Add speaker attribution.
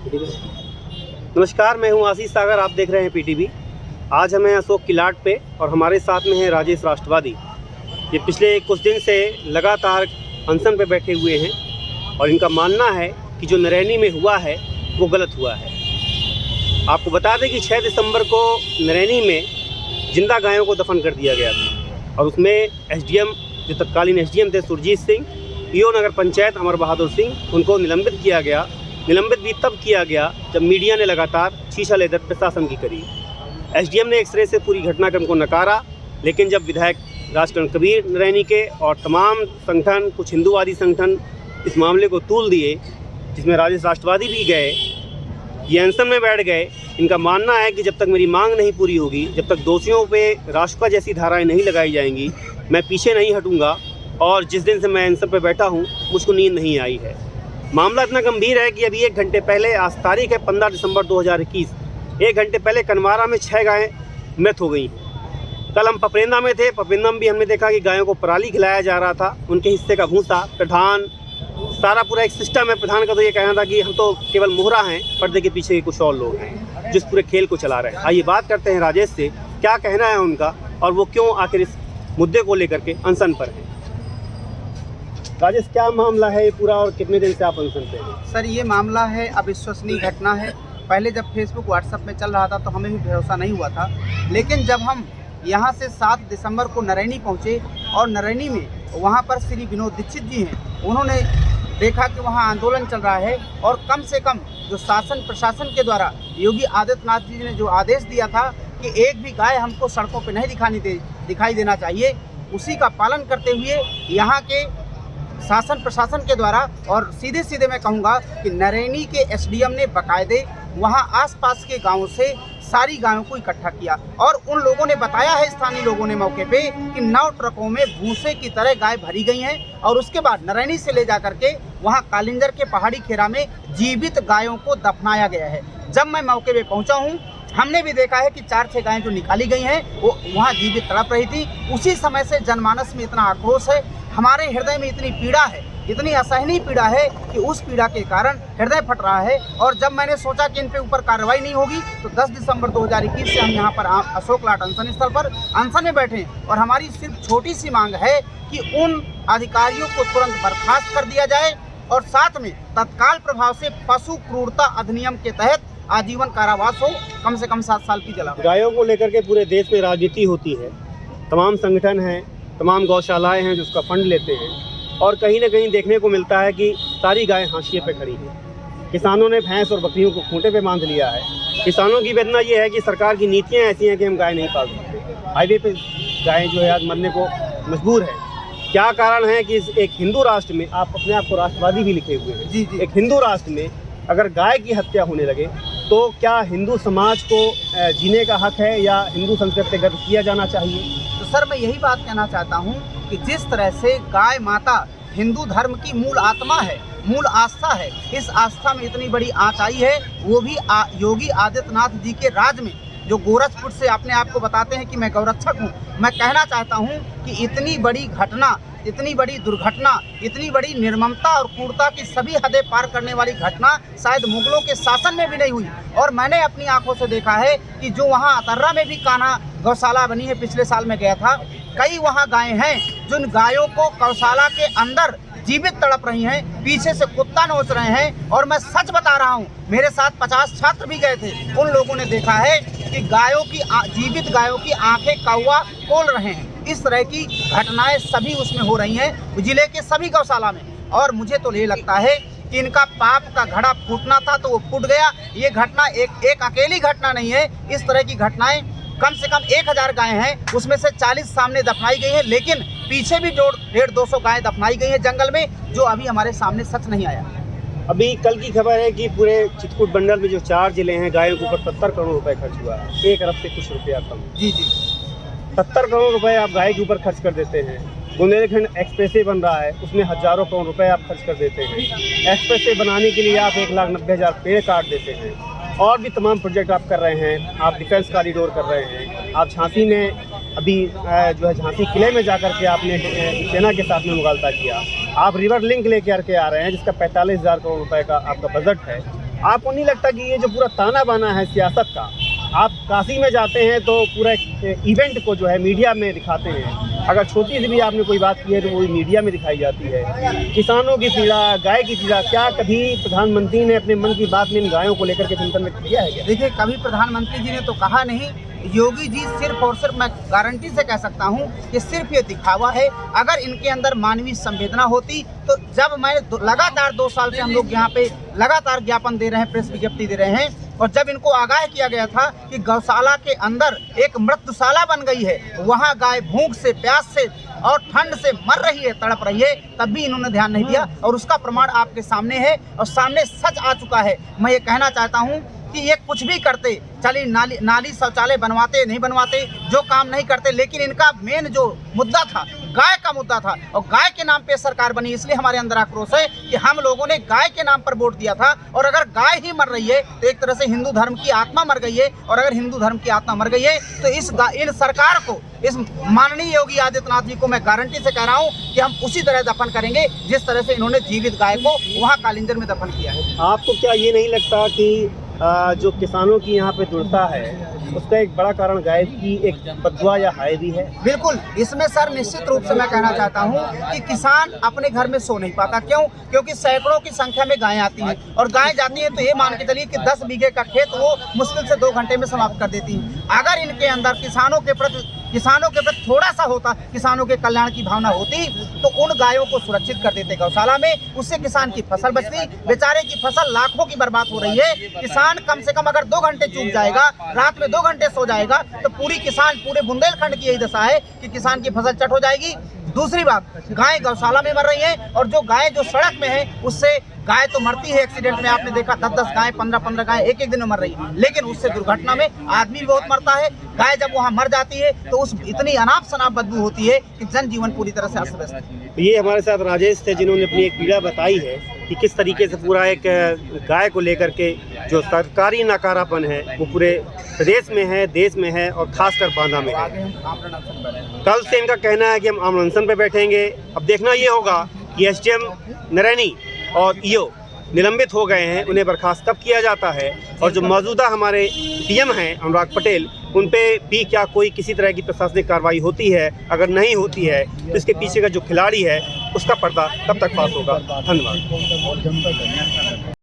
Speaker 1: नमस्कार, मैं हूं आशीष सागर। आप देख रहे हैं पीटीवी। आज हम हैं अशोक की लाट पे और हमारे साथ में है राजेश राष्ट्रवादी। ये पिछले कुछ दिन से लगातार अनशन पे बैठे हुए हैं और इनका मानना है कि जो नरैनी में हुआ है वो गलत हुआ है। आपको बता दें कि 6 दिसंबर को नरैनी में जिंदा गायों को दफन कर दिया गया था और उसमें एसडीएम, जो तत्कालीन एसडीएम थे सुरजीत सिंह, ईओ नगर पंचायत अमर बहादुर सिंह, उनको निलंबित किया गया। निलंबित भी तब किया गया जब मीडिया ने लगातार शीशा लेदर प्रशासन की करी। एसडीएम ने एक्सरे से पूरी घटनाक्रम को नकारा, लेकिन जब विधायक राजकरण कबीर नरैनी के और तमाम संगठन, कुछ हिंदूवादी संगठन इस मामले को तूल दिए, जिसमें राजेश राष्ट्रवादी भी गए, ये अनशन में बैठ गए। इनका मानना है कि जब तक मेरी मांग नहीं पूरी होगी, जब तक दोषियों पे राष्ट्रपा जैसी धाराएं नहीं लगाई जाएंगी, मैं पीछे नहीं हटूंगा। और जिस दिन से मैं अनशन पे बैठा हूँ मुझको नींद नहीं आई है। मामला इतना गंभीर है कि अभी 1 घंटे पहले, आज तारीख है 15 दिसंबर 2021, 1 घंटे पहले कनवारा में 6 गायें मृत हो गई। कल हम पपरेंदा में थे। पपरेंदा में भी हमने देखा कि गायों को पराली खिलाया जा रहा था, उनके हिस्से का भूसा, प्रधान, सारा पूरा एक सिस्टम है। प्रधान का तो ये कहना था कि हम तो केवल मोहरा हैं, पर्दे के पीछे कुछ और लोग हैं जिस पूरे खेल को चला रहे हैं। आइए बात करते हैं राजेश से, क्या कहना है उनका और वो क्यों आखिर इस मुद्दे को लेकर के अनशन पर हैं। राजेश, क्या मामला है ये पूरा और कितने दिन से आप अनशन पे हैं?
Speaker 2: सर, ये मामला है अविश्वसनीय घटना है। पहले जब फेसबुक व्हाट्सएप में चल रहा था तो हमें भी भरोसा नहीं हुआ था, लेकिन जब हम यहाँ से 7 दिसंबर को नरैनी पहुँचे और नरैनी में वहाँ पर श्री विनोद दीक्षित जी हैं, उन्होंने देखा कि वहाँ आंदोलन चल रहा है और कम से कम जो शासन प्रशासन के द्वारा योगी आदित्यनाथ जी ने जो आदेश दिया था कि एक भी गाय हमको सड़कों पर नहीं दिखाई देना चाहिए, उसी का पालन करते हुए यहाँ के शासन प्रशासन के द्वारा, और सीधे सीधे मैं कहूँगा कि नरैनी के एसडीएम ने बाकायदे वहाँ आसपास के गांवों से सारी गायों को इकट्ठा किया और उन लोगों ने बताया है, स्थानीय लोगों ने मौके पे, कि 9 ट्रकों में भूसे की तरह गाय भरी गई हैं और उसके बाद नरैनी से ले जा करके वहाँ कालिंजर के पहाड़ी खेरा में जीवित गायों को दफनाया गया है। जब मैं मौके पे पहुँचा हूँ, हमने भी देखा है कि 4-6 गायें जो निकाली गई हैं वो वहाँ जीवित तड़प रही थी। उसी समय से जनमानस में इतना आक्रोश है, हमारे हृदय में इतनी पीड़ा है, इतनी असहनीय पीड़ा है कि उस पीड़ा के कारण हृदय फट रहा है। और जब मैंने सोचा कि इन पे ऊपर कार्रवाई नहीं होगी तो 10 दिसंबर 2021 से हम यहाँ पर अशोक लाट अनशन स्थल पर अनशन में बैठे और हमारी सिर्फ छोटी सी मांग है कि उन अधिकारियों को तुरंत बर्खास्त कर दिया जाए और साथ में तत्काल प्रभाव से पशु क्रूरता अधिनियम के तहत आजीवन कारावास हो, कम से कम 7 साल की जला।
Speaker 1: गायों को लेकर के पूरे देश में राजनीति होती है, तमाम संगठन हैं, तमाम गौशालाएं हैं जो उसका फंड लेते हैं और कहीं ना कहीं देखने को मिलता है कि सारी गायें हाशिए पे खड़ी हैं। किसानों ने भैंस और बकरियों को खूंटे पे बांध लिया है। किसानों की वेदना ये है कि सरकार की नीतियां ऐसी हैं कि हम गाय नहीं पाल सकते। हाईवे पे गायें जो है आज मरने को मजबूर है। क्या कारण है कि एक हिंदू राष्ट्र में, आप अपने आप को राष्ट्रवादी भी लिखे हुए हैं,
Speaker 2: जी,
Speaker 1: एक हिंदू राष्ट्र में अगर गाय की हत्या होने लगे तो क्या हिंदू समाज को जीने का हक है या हिंदू संस्कृति से गर्व किया जाना चाहिए?
Speaker 2: तो सर, मैं यही बात कहना चाहता हूँ कि जिस तरह से गाय माता हिंदू धर्म की मूल आत्मा है, मूल आस्था है, इस आस्था में इतनी बड़ी आँच आई है, वो भी योगी आदित्यनाथ जी के राज में, जो गोरखपुर से अपने आप को बताते हैं कि मैं गौरक्षक हूँ। मैं कहना चाहता हूँ कि इतनी बड़ी घटना, इतनी बड़ी दुर्घटना, इतनी बड़ी निर्ममता और क्रूरता की सभी हदें पार करने वाली घटना शायद मुगलों के शासन में भी नहीं हुई। और मैंने अपनी आंखों से देखा है कि जो वहाँ अतर्रा में भी कान्हा गौशाला बनी है, पिछले साल में गया था, कई वहाँ गायें हैं जिन गायों को गौशाला के अंदर जीवित तड़प रही हैं, पीछे से कुत्ता नोच रहे हैं। और मैं सच बता रहा हूँ, मेरे साथ 50 छात्र भी गए थे, उन लोगों ने देखा है कि गायों की जीवित गायों की आंखें कौवा खोल रहे हैं। इस तरह की घटनाएं सभी उसमें हो रही हैं, जिले के सभी गौशाला में। और मुझे तो ये लगता है कि इनका पाप का घड़ा फूटना था तो वो फूट गया। ये घटना एक अकेली घटना नहीं है। इस तरह की घटनाएं कम से कम 1000 गायें हैं, उसमें से 40 सामने दफनाई गई हैं, लेकिन पीछे भी 150-200 गायें दफनाई गई हैं जंगल में, जो अभी हमारे सामने सच नहीं आया।
Speaker 1: अभी कल की खबर है कि पूरे चित्रकूट मंडल में जो 4 जिले हैं, गायों के ऊपर 70 करोड़ रुपए खर्च हुआ है। 1 अरब से कुछ रुपया कम।
Speaker 2: जी,
Speaker 1: 70 करोड़ रुपए आप गाय के ऊपर खर्च कर देते हैं। बुंदेलखंड एक्सप्रेसवे बन रहा है, उसमें हजारों करोड़ रुपए आप खर्च कर देते हैं। एक्सप्रेसवे बनाने के लिए आप 1,90,000 पेड़ काट देते हैं और भी तमाम प्रोजेक्ट आप कर रहे हैं। आप डिफेंस कॉरिडोर कर रहे हैं। आप झांसी में अभी जो है झांसी किले में जाकर के आपने सेना के साथ में मुगालता किया। आप रिवर लिंक लेके आ रहे हैं जिसका 45,000 करोड़ रुपए का आपका बजट है। आपको नहीं लगता कि ये जो पूरा ताना बाना है सियासत का, आप काशी में जाते हैं तो पूरा इवेंट को जो है मीडिया में दिखाते हैं, अगर छोटी सी भी आपने कोई बात की है तो वो मीडिया में दिखाई जाती है। किसानों की पीड़ा, गाय की पीड़ा, क्या कभी प्रधानमंत्री ने अपने मन की बात में इन गायों को लेकर के चिंतन व्यक्त किया है क्या?
Speaker 2: देखिए, कभी प्रधानमंत्री जी ने तो कहा नहीं। योगी जी सिर्फ और सिर्फ, मैं गारंटी से कह सकता हूं कि सिर्फ ये दिखावा है। अगर इनके अंदर मानवीय संवेदना होती तो जब मैं लगातार 2 साल से हम लोग यहाँ पे लगातार ज्ञापन दे रहे हैं, प्रेस विज्ञप्ति दे रहे हैं, और जब इनको आगाह किया गया था कि गौशाला के अंदर एक मृत्युशाला बन गई है, वहाँ गाय भूख से, प्यास से और ठंड से मर रही है, तड़प रही है, तब भी इन्होंने ध्यान नहीं दिया। और उसका प्रमाण आपके सामने है और सामने सच आ चुका है। मैं ये कहना चाहता हूँ कि ये कुछ भी करते, चलिए नाली शौचालय बनवाते नहीं बनवाते, जो काम नहीं करते, लेकिन इनका मेन जो मुद्दा था गाय का मुद्दा था, और गाय के नाम पे सरकार बनी। इसलिए हमारे अंदर आक्रोश है कि हम लोगों ने गाय के नाम पर वोट दिया था, और अगर गाय ही मर रही है तो एक तरह से हिंदू धर्म की आत्मा मर गई है, और अगर हिंदू धर्म की आत्मा मर गई है तो इन सरकार को, इस माननीय योगी आदित्यनाथ जी को मैं गारंटी से कह रहा हूँ कि हम उसी तरह दफन करेंगे जिस तरह से इन्होंने जीवित गाय को वहाँ कालिंजर में दफन किया है।
Speaker 1: आपको क्या ये नहीं लगता कि जो किसानों की यहाँ पे दुर्दशा है उसका एक बड़ा कारण गाय की एक बददुआ या हाय भी है?
Speaker 2: बिल्कुल, इसमें सर निश्चित रूप से मैं कहना चाहता हूँ कि किसान अपने घर में सो नहीं पाता। क्यों? क्योंकि सैकड़ों की संख्या में गायें आती हैं, और गायें जाती हैं तो ये मान के चलिए कि 10 बीघे का खेत वो मुश्किल से 2 घंटे में समाप्त कर देती हैं। अगर इनके अंदर किसानों के प्रति थोड़ा सा होता, किसानों के कल्याण की भावना होती, तो उन गायों को सुरक्षित कर देते गौशाला में, उससे किसान की फसल बचती। बेचारे की फसल लाखों की बर्बाद हो रही है। किसान कम से कम अगर 2 घंटे चूक जाएगा, रात में 2 घंटे सो जाएगा, तो पूरे बुंदेलखंड की यही दशा है कि किसान की फसल चट हो जाएगी। दूसरी बात, गाय गौशाला में मर रही है, और जो गाय जो सड़क में है उससे गाय तो मरती है एक्सीडेंट में, आपने देखा 10-10 गाय, 15-15 गाय एक दिन में मर रही है, लेकिन उससे दुर्घटना में आदमी भी बहुत मरता है। गाय जब वहाँ मर जाती है तो उस इतनी अनाप शनाप बदबू होती है कि जनजीवन पूरी तरह से अस्त व्यस्त है।
Speaker 1: ये हमारे साथ राजेश थे जिन्होंने अपनी एक पीड़ा बताई है कि किस तरीके से पूरा एक गाय को लेकर के जो सरकारी नकारापन है वो पूरे प्रदेश में है, देश में है, और खासकर बांदा में है। कल से इनका कहना है कि हम आमरण अनशन पे बैठेंगे। अब देखना ये होगा कि एसडीएम नरैनी और ईओ निलंबित हो गए हैं, उन्हें बर्खास्त कब किया जाता है, और जो मौजूदा हमारे पीएम हैं अनुराग पटेल, उन पे भी क्या कोई किसी तरह की प्रशासनिक कार्रवाई होती है? अगर नहीं होती है तो इसके पीछे का जो खिलाड़ी है उसका पर्दा कब तक फाश होगा? धन्यवाद।